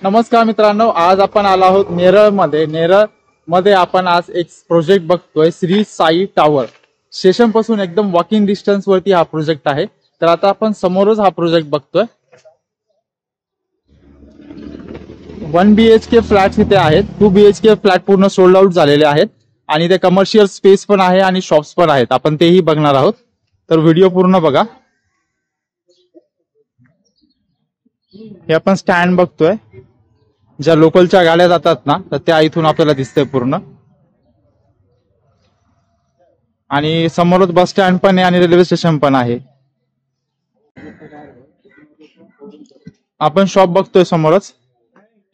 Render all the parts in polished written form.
नमस्कार मित्रांनो, आज आपण आलो आहोत नेरळमध्ये आपण आज एक प्रोजेक्ट बघतोय, श्री साई टावर. स्टेशन पासून एकदम वॉकिंग डिस्टन्स वरती हा प्रोजेक्ट आहे. तर आता आपण समोरच हा प्रोजेक्ट बघतोय. 1 BHK फ्लॅट्स इथे आहेत. 2 BHK फ्लॅट पूर्ण सोल्ड आउट झालेले आहेत आणि ते कमर्शियल स्पेस पण आहे आणि शॉप्स पण आहेत. आपण तेही बघणार आहोत, तर व्हिडिओ पूर्ण बघा. हे आपण स्टँड बघतोय, ज्या लोकलच्या गाड्या जातात ना, तर त्या इथून आपल्याला दिसतंय पूर्ण. आणि समोरच बस स्टँड पण आहे आणि रेल्वे स्टेशन पण आहे. आपण शॉप बघतोय समोरच,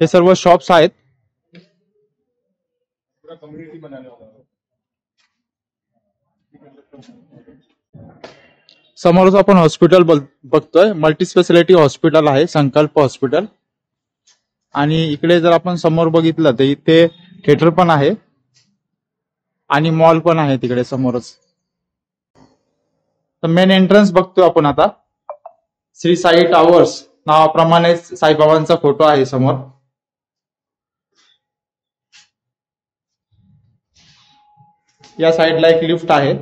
हे सर्व शॉप्स आहेत. समोरच आपण हॉस्पिटल बघतोय, मल्टी स्पेशालिटी हॉस्पिटल आहे, संकल्प हॉस्पिटल. आणि इकडे जर आपण समोर बघितलं तर इथे थिएटर पण आहे आणि मॉल पण आहे तिकडे समोरच. तर मेन एंट्रन्स बघतोय आपण आता. श्री साई टावर्स नावाप्रमाणे साईबाबांचा फोटो आहे समोर. या साइडला एक लिफ्ट आहे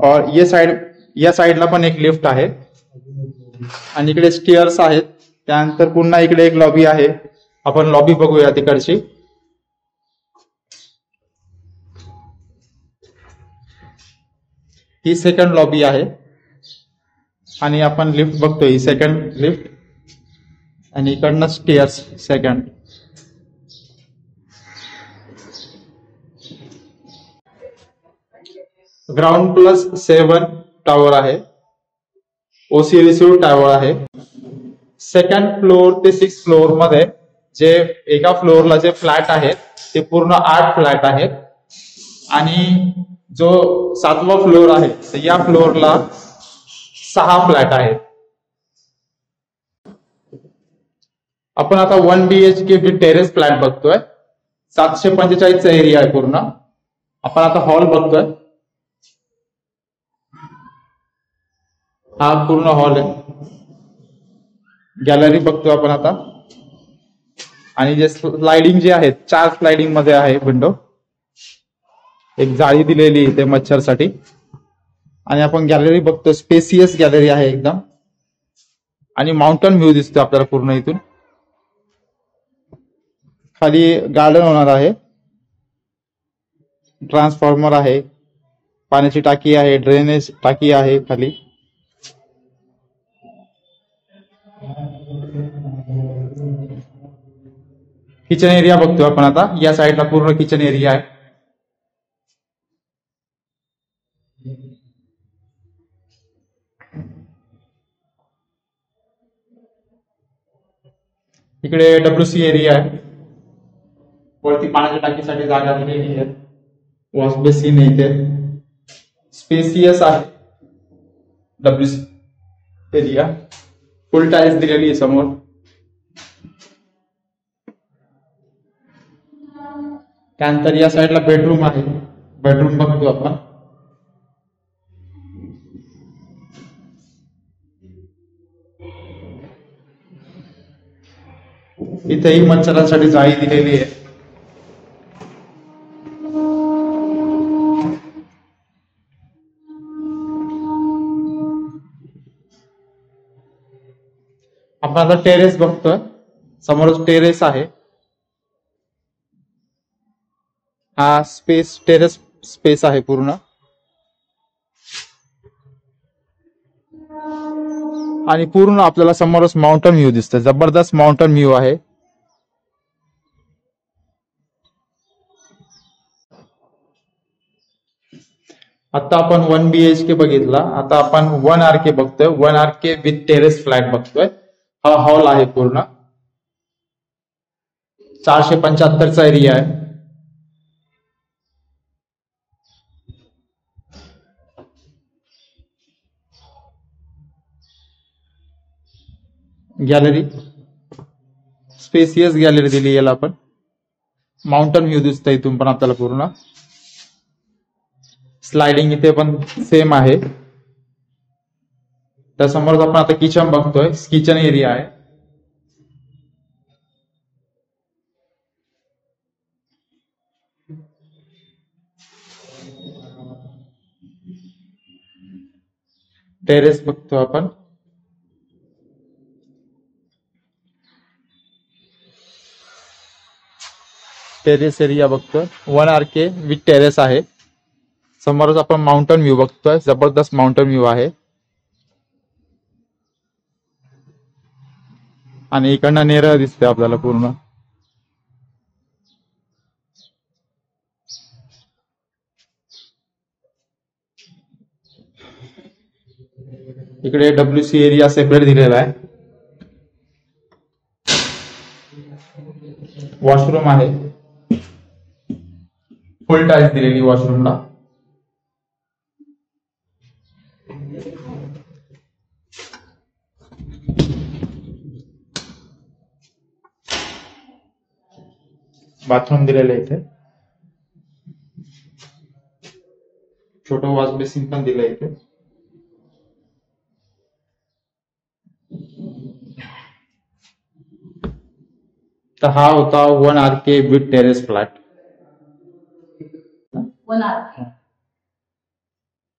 और या साइडला पण एक लिफ्ट आहे आणि इकडे स्टेअर्स आहेत. त्यानंतर पुन्हा इकडे एक लॉबी आहे. आपण लॉबी बघूया तिकडची. ही सेकंड लॉबी आहे आणि आपण लिफ्ट बघतोय, ही सेकंड लिफ्ट आणि इकडनं स्टेअर्स सेकंड. ग्राउंड +7 टॉवर आहे. ओसी रिसिव्ह टॉवर आहे. सेकंड फ्लोर ते 6th फ्लोर मध्ये जे एका फ्लोअरला जे फ्लॅट आहेत ते पूर्ण 8 फ्लॅट आहेत आणि जो 7वा फ्लोअर आहे तर या फ्लोअरला 6 फ्लॅट आहेत. आपण आता 1 BHK विथ टेरेस फ्लॅट बघतोय. 745 चा एरिया आहे पूर्ण. आपण आता हॉल बघतोय. हा पूर्ण हॉल आहे. गॅलरी बघतोय आपण आता. आणि जे स्लाइडिंग जे आहेत, 4 स्लाइडिंग मध्ये आहे विंडो. एक जाळी दिलेली इथे मच्छरसाठी. आणि आपण गॅलरी बघतोय, स्पेसियस गॅलरी आहे एकदम. आणि माउंटन व्ह्यू दिसतो आपल्याला पूर्ण इथून. खाली गार्डन होणार आहे. ट्रान्सफॉर्मर आहे, पाण्याची टाकी आहे, ड्रेनेज टाकी आहे खाली. किचन एरिया बघतोय आपण आता. या साईडला पूर्ण किचन एरिया आहे. इकडे WC एरिया आहे. वरती पाण्याच्या टाकीसाठी जागा दिलेली आहे. वॉश बेसिन आहे इथे. स्पेसियस आहे WC एरिया. फुल टाइल्स दिलेली आहे समोर. त्यानंतर या साईडला बेडरूम आहे. बेडरूम बघतो आपण. इथेही मच्छरांसाठी जाळी दिलेली आहे. आपण आता टेरेस बघतोय. समोरच टेरेस आहे. हा टेरेस स्पेस आहे पूर्ण. आणि पूर्ण आपल्याला समोरच माउंटन व्ह्यू दिसतोय. जबरदस्त माउंटन व्ह्यू आहे. आता आपण 1 BHK बघितला. आता आपण 1 RK बघतोय. 1 RK विथ टेरेस फ्लॅट बघतोय. हा हॉल आहे पूर्ण. 475 चा एरिया आहे. गॅलरी स्पेसियस गॅलरी दिली याला आपण. माउंटन व्ह्यू दिसतोय इथून पण आपल्याला पूर्ण. स्लाइडिंग इथे पण सेम आहे. त्यासमोर आपण आता किचन बघतोय. किचन एरिया आहे. टेरेस बघतो आपण. टेरेस एरिया बघतोय. 1 RK विथ टेरेस आहे. समोरच आपण माउंटन व्ह्यू बघतोय. जबरदस्त माउंटन व्ह्यू आहे. आणि इकडनं नेरळ दिसते आपल्याला पूर्ण. इकडे WC एरिया सेपरेट दिलेला आहे. वॉशरूम आहे. फुल टाइल्स दिलेली वॉशरूमला. बाथरूम दिलेलं आहे इथे. छोटं वॉश बेसिन पण दिलंय इथे. तर हा होता 1 RK with terrace flat. 1 RK.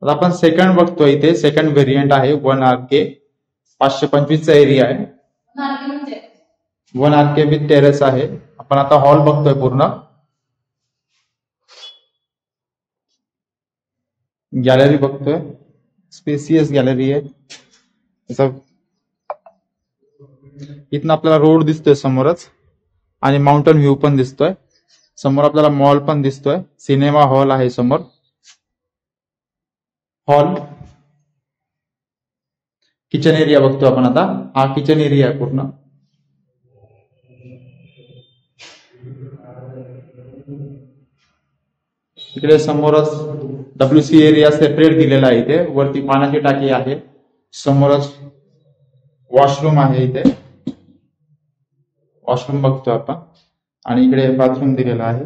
आता आपण सेकंड बघतोय. इथे सेकंड व्हेरियंट आहे 1 RK. 525 चा एरिया आहे. 1 RK विथ टेरेस आहे. आपण आता हॉल बघतोय पूर्ण. गॅलरी बघतोय. स्पेसियस गॅलरी आहे. इथनं आपल्याला रोड दिसतोय समोरच. आणि माउंटन व्ह्यू पण दिसतोय. समोर आपल्याला मॉल पण दिसतोय. सिनेमा हॉल आहे समोर. हॉल. किचन एरिया बघतोय आपण आता. हा किचन एरिया आहे पूर्ण. इकडे समोरच WC एरिया सेपरेट दिलेला आहे. इथे वरती पाण्याची टाकी आहे. समोरच वॉशरूम आहे. इथे वॉशरूम बघतोय आपण. आणि इकडे बाथरूम दिलेला आहे.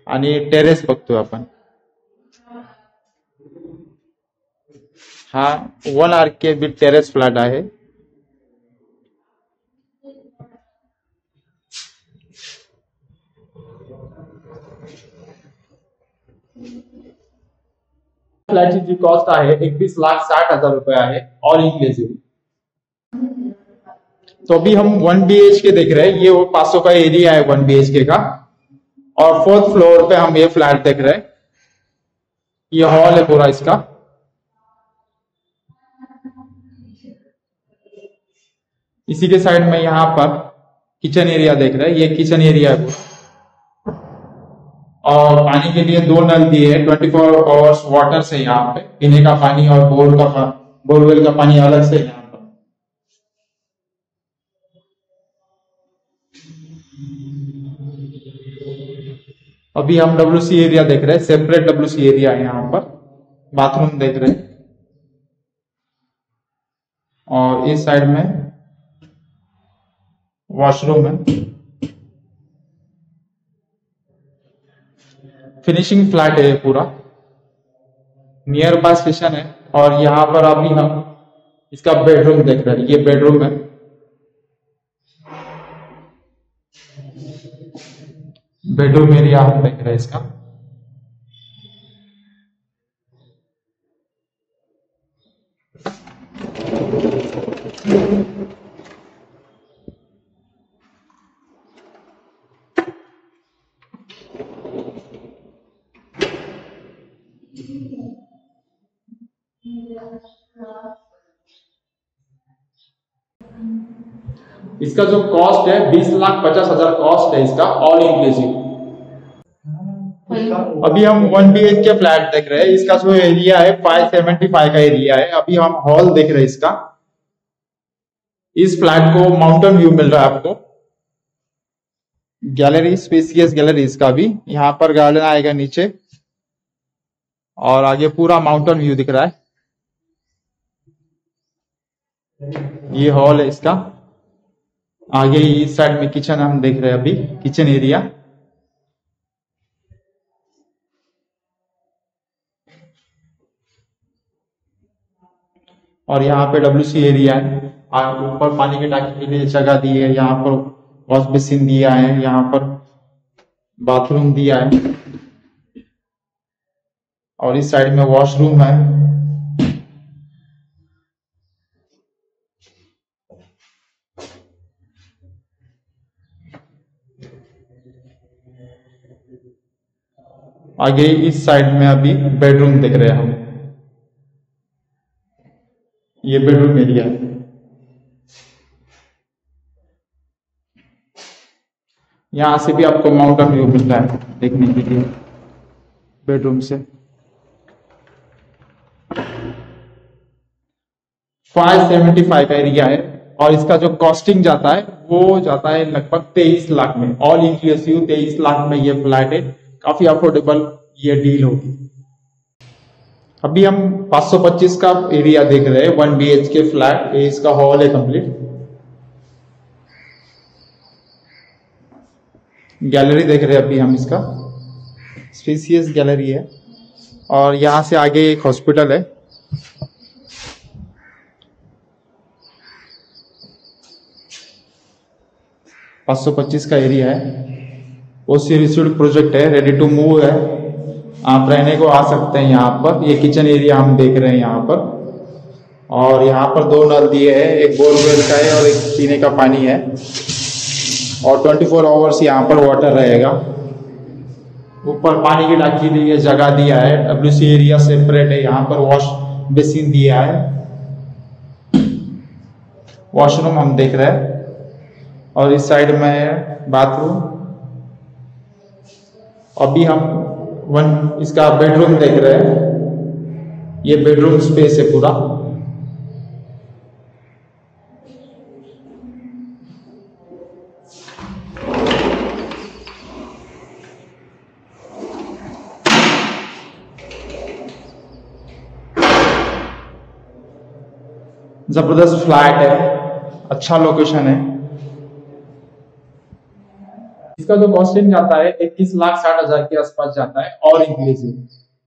आणि टेरेस बघतोय आपण. हा 1 RK विथ टेरेस फ्लॅट आहे. फ्लैट की कॉस्ट है 21,60,000 रुपए है ऑल इंक्लूसिव। तो अभी हम 1 BHK देख रहे हैं। ये वो 500 का एरिया है 1 BHK का, और 4th फ्लोर पे हम ये फ्लैट देख रहे हैं। ये हॉल है पूरा इसका। इसी के साइड में यहाँ पर किचन एरिया देख रहे हैं। ये किचन एरिया है पूरा, और पानी के लिए 2 नल दिए हैं। 24 आवर्स वाटर से यहाँ पे पीने का पानी और बोरवेल का पानी अलग से यहाँ पर। अभी हम WC एरिया देख रहे हैं, सेपरेट WC एरिया है यहाँ पर। बाथरूम देख रहे हैं, और इस साइड में वॉशरूम है। फिनिशिंग फ्लैट है ये पूरा, नियर बाय स्टेशन है। और यहाँ पर अभी हम इसका बेडरूम देख रहे हैं। ये बेडरूम है, बेडरूम एरिया हम देख रहे हैं इसका। इसका जो कॉस्ट है 20,50,000 कॉस्ट है इसका, ऑल इंक्लूसिव। अभी हम 1 BHK फ्लैट देख रहे हैं। इसका जो एरिया है 575 का एरिया है। अभी हम हॉल देख रहे हैं इसका। इस फ्लैट को माउंटेन व्यू मिल रहा है आपको। गैलरी, स्पेसियस गैलरी इसका भी। यहाँ पर गार्डन आएगा नीचे, और आगे पूरा माउंटेन व्यू दिख रहा है। ये हॉल है इसका। आगे इस साइड में किचन हम देख रहे हैं अभी, किचन एरिया। और यहाँ पे WC एरिया है। ऊपर पानी की टाकी के लिए जगह दी है। यहाँ पर वॉश बेसिन दिया है, यहाँ पर बाथरूम दिया है। और इस साइड में वॉशरूम है। आगे इस साइड में अभी बेडरूम देख रहे हैं हम। ये बेडरूम एरिया है। यहां से भी आपको माउंटेन व्यू मिल रहा है देखने के लिए बेडरूम से। 575 एरिया है और इसका जो कॉस्टिंग जाता है वो जाता है लगभग 23 लाख में। ऑल इंक्लूसिव 23 लाख में ये फ्लैट है। काफी अफोर्डेबल ये डील होगी। अभी हम 525 का एरिया देख रहे हैं। 1 BHK फ्लैट, ये इसका हॉल है कंप्लीट। गैलरी देख रहे हैं अभी हम इसका। स्पेसियस गैलरी है और यहां से आगे एक हॉस्पिटल है। $525 का एरिया है। ओसी रिसीव्ड प्रोजेक्ट है, रेडी टू मूव है। आप रहने को आ सकते हैं यहाँ पर। ये किचन एरिया हम देख रहे हैं यहाँ पर। और यहाँ पर 2 नल दिए हैं, एक बोरवेल का है और एक पीने का पानी है। और 24 आवर्स यहाँ पर वाटर रहेगा। ऊपर पानी की टंकी दी है, जगह दिया है। WC एरिया सेपरेट है। यहाँ पर वॉश बेसिन दिया है। वॉशरूम हम देख रहे हैं और इस साइड में बाथरूम। अभी हम इसका बेडरूम देख रहे हैं। ये बेडरूम स्पेस है पूरा। जबरदस्त फ्लैट है, अच्छा लोकेशन है। इसका जो कॉस्टिंग जाता है 21,60,000 के आसपास जाता है और इंक्लूसिव।